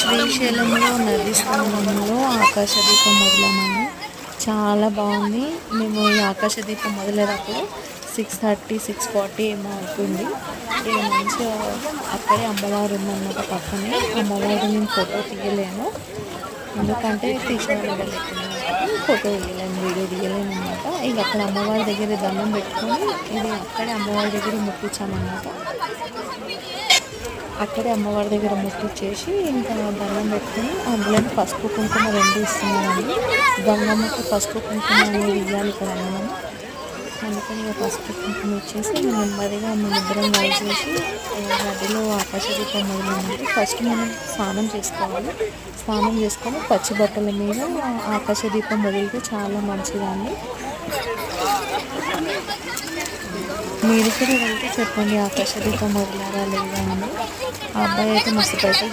శ్రీశైలంలో నది స్నానంలో ఆకాశ దీపం వదిలామండి. చాలా బాగుంది. మేము ఈ ఆకాశ దీపం వదిలేటప్పుడు 6:30 6:40 ఏమో అవుతుంది. ఇది మంచిగా అక్కడే అమ్మవారు ఉందన్నమాట పక్కనే. అమ్మవారిని నేను ఫోటో తీయలేను, ఎందుకంటే తీసిన ఫోటో తీయలేను, వీడియో తీయలేను అనమాట. ఇక అక్కడ అమ్మవారి దగ్గర దండం పెట్టుకొని ఇది అక్కడే అమ్మవారి దగ్గర ముట్టించామన్నమాట. అక్కడే అమ్మవారి దగ్గర ముట్టించేసి ఇంకా దండం పెట్టుకొని అందులోని పసుపు కుంకుమ 2 ఇస్తున్నామండి. గంగమ్మకి పసుపు కుంకుమ అనేది ఇవ్వాలి కదా మనం, అందుకని ఇక పసుపు కుంకుమ ఇచ్చేసి నెమ్మదిగా మేమిద్దరం కలిసేసి నదిలో ఆకాశ దీపం వదిలిందంటే ఫస్ట్ మనం స్నానం చేసుకోవాలి. స్నానం చేసుకొని పచ్చి బట్టల మీద ఆకాశ దీపం వదిలితే చాలా మంచిదండి. మీరు కూడా వెళ్తే చెప్పండి ఆకాశ దీపం వదిలారా లేదా అని. ఆ అబ్బాయి అయితే మస్తు పైసలు